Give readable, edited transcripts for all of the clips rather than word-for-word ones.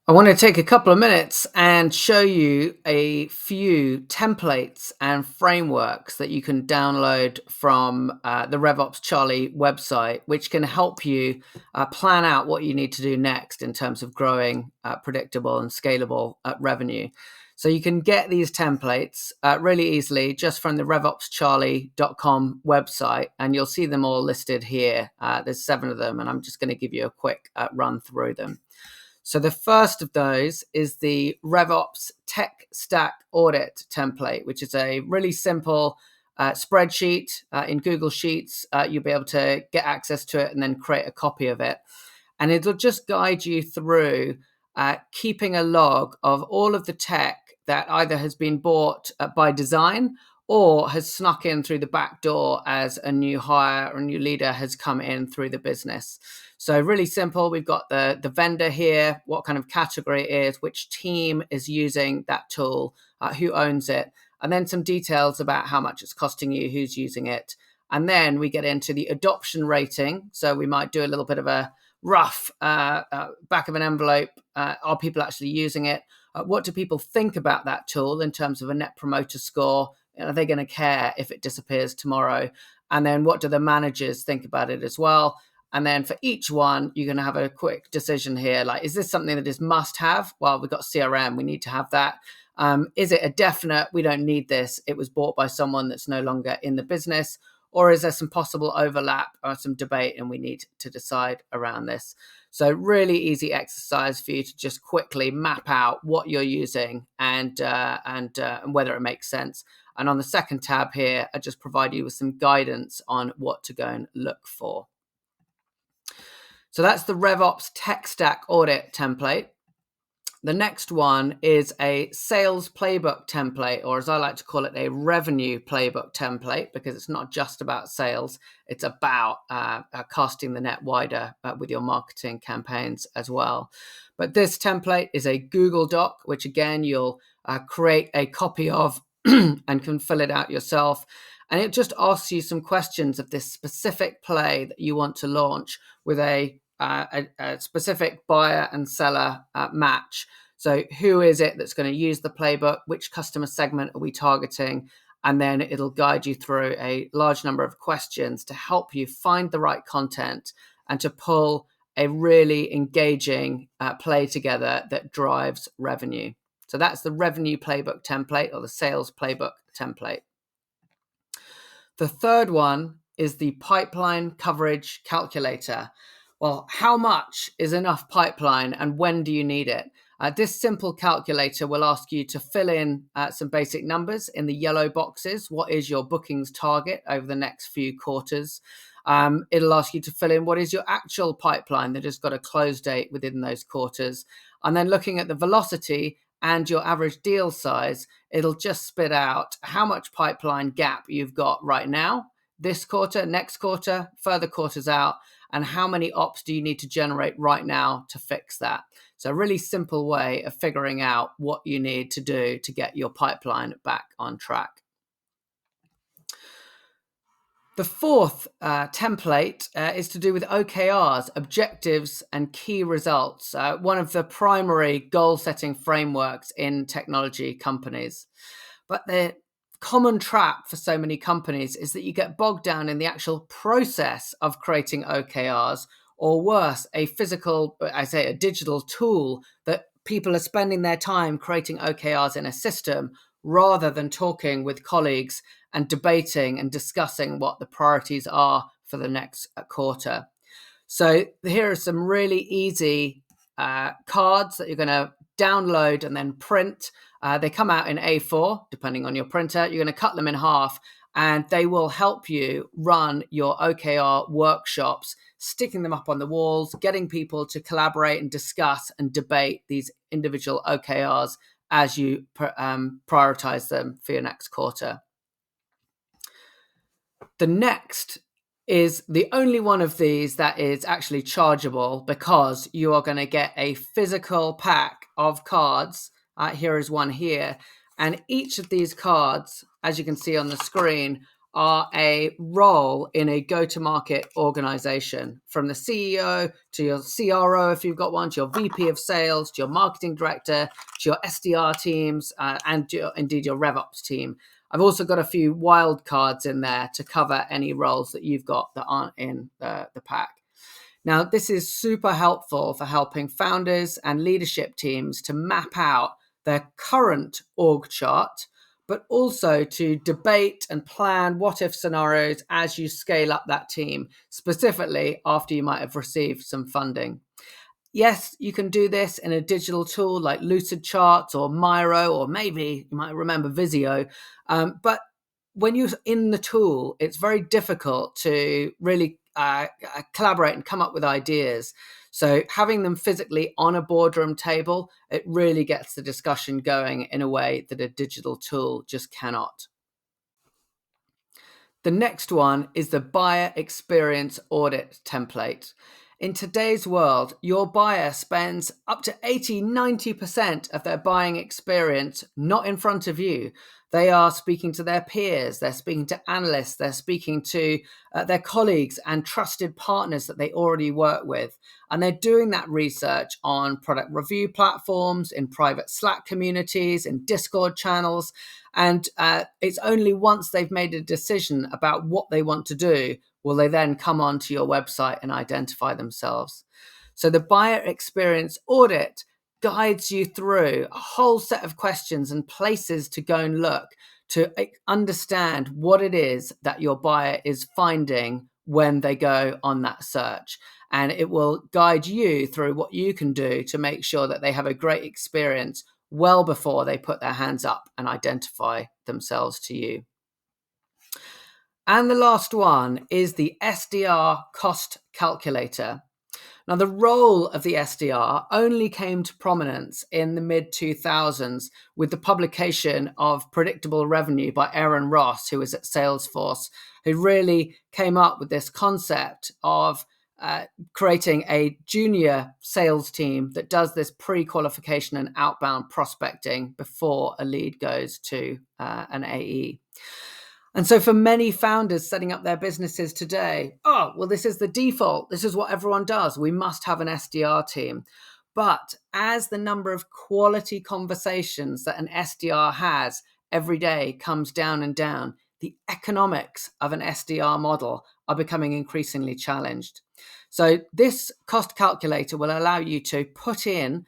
I want to take a couple of minutes and show you a few templates and frameworks that you can download from the RevOps Charlie website, which can help you plan out what you need to do next in terms of growing predictable and scalable revenue. So you can get these templates really easily just from the RevOpsCharlie.com website, and you'll see them all listed here. There's 7 of them, and I'm just going to give you a quick run through them. So the first of those is the RevOps Tech Stack Audit template, which is a really simple spreadsheet in Google Sheets. You'll be able to get access to it and then create a copy of it. And it'll just guide you through keeping a log of all of the tech that either has been bought by design or has snuck in through the back door as a new hire or a new leader has come in through the business. So really simple. We've got the vendor here, what kind of category it is, which team is using that tool, who owns it, and then some details about how much it's costing you, who's using it. And then we get into the adoption rating. So we might do a little bit of a rough back of an envelope. Are people actually using it? What do people think about that tool in terms of a net promoter score? Are they going to care if it disappears tomorrow? And then what do the managers think about it as well? And then for each one, you're going to have a quick decision here. Like, is this something that is must have? Well, we've got CRM. We need to have that. Is it a definite? We don't need this. It was bought by someone that's no longer in the business. Or is there some possible overlap or some debate and we need to decide around this? So really easy exercise for you to just quickly map out what you're using and whether it makes sense. And on the second tab here, I just provide you with some guidance on what to go and look for. So that's the RevOps Tech Stack Audit template. The next one is a sales playbook template, or as I like to call it, a revenue playbook template, because it's not just about sales. It's about casting the net wider with your marketing campaigns as well. But this template is a Google Doc, which again, you'll create a copy of and can fill it out yourself. And it just asks you some questions of this specific play that you want to launch with a specific buyer and seller match. So who is it that's going to use the playbook? Which customer segment are we targeting? And then it'll guide you through a large number of questions to help you find the right content and to pull a really engaging play together that drives revenue. So that's the revenue playbook template, or the sales playbook template. The third one is the pipeline coverage calculator. Well, how much is enough pipeline and when do you need it? This simple calculator will ask you to fill in some basic numbers in the yellow boxes. What is your bookings target over the next few quarters? It'll ask you to fill in what is your actual pipeline that has got a close date within those quarters. And then looking at the velocity and your average deal size, it'll just spit out how much pipeline gap you've got right now, this quarter, next quarter, further quarters out, and how many ops do you need to generate right now to fix that. So a really simple way of figuring out what you need to do to get your pipeline back on track. The fourth template is to do with OKRs, objectives and key results, one of the primary goal-setting frameworks in technology companies. But the common trap for so many companies is that you get bogged down in the actual process of creating OKRs, or worse, a digital tool that people are spending their time creating OKRs in a system rather than talking with colleagues and debating and discussing what the priorities are for the next quarter. So here are some really easy cards that you're going to download and then print. They come out in A4, depending on your printer. You're going to cut them in half, and they will help you run your OKR workshops, sticking them up on the walls, getting people to collaborate and discuss and debate these individual OKRs as you prioritize them for your next quarter. The next is the only one of these that is actually chargeable, because you are going to get a physical pack of cards. Here is one here. And each of these cards, as you can see on the screen, are a role in a go-to-market organization, from the CEO to your CRO, if you've got one, to your VP of sales, to your marketing director, to your SDR teams, and indeed your RevOps team. I've also got a few wild cards in there to cover any roles that you've got that aren't in the pack. Now, this is super helpful for helping founders and leadership teams to map out their current org chart, but also to debate and plan what-if scenarios as you scale up that team, specifically after you might have received some funding. Yes, you can do this in a digital tool like Lucid Charts or Miro, or maybe you might remember Visio. But when you're in the tool, it's very difficult to really collaborate and come up with ideas. So having them physically on a boardroom table, it really gets the discussion going in a way that a digital tool just cannot. The next one is the Buyer Experience Audit template. In today's world, your buyer spends up to 80-90% of their buying experience not in front of you. They are speaking to their peers, they're speaking to analysts, they're speaking to their colleagues and trusted partners that they already work with. And they're doing that research on product review platforms, in private Slack communities, in Discord channels. And it's only once they've made a decision about what they want to do will they then come onto your website and identify themselves. So the Buyer Experience Audit guides you through a whole set of questions and places to go and look to understand what it is that your buyer is finding when they go on that search. And it will guide you through what you can do to make sure that they have a great experience well before they put their hands up and identify themselves to you. And the last one is the SDR Cost Calculator. Now, the role of the SDR only came to prominence in the mid-2000s with the publication of Predictable Revenue by Aaron Ross, who was at Salesforce, who really came up with this concept of creating a junior sales team that does this pre-qualification and outbound prospecting before a lead goes to an AE. And so for many founders setting up their businesses today, this is the default. This is what everyone does. We must have an SDR team. But as the number of quality conversations that an SDR has every day comes down and down, the economics of an SDR model are becoming increasingly challenged. So this cost calculator will allow you to put in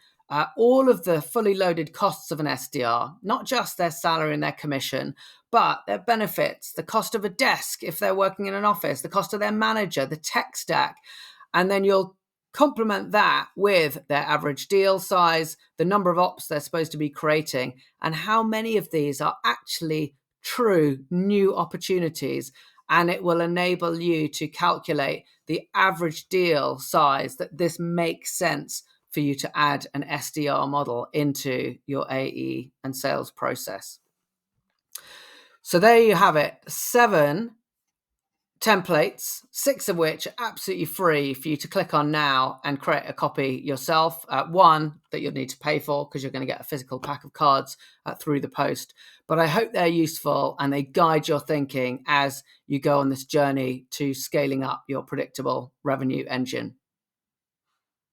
all of the fully loaded costs of an SDR, not just their salary and their commission, but their benefits, the cost of a desk if they're working in an office, the cost of their manager, the tech stack. And then you'll complement that with their average deal size, the number of ops they're supposed to be creating, and how many of these are actually true new opportunities. And it will enable you to calculate the average deal size that this makes sense for you to add an SDR model into your AE and sales process. So there you have it, 7 templates, 6 of which are absolutely free for you to click on now and create a copy yourself. 1 that you'll need to pay for because you're going to get a physical pack of cards through the post. But I hope they're useful and they guide your thinking as you go on this journey to scaling up your predictable revenue engine.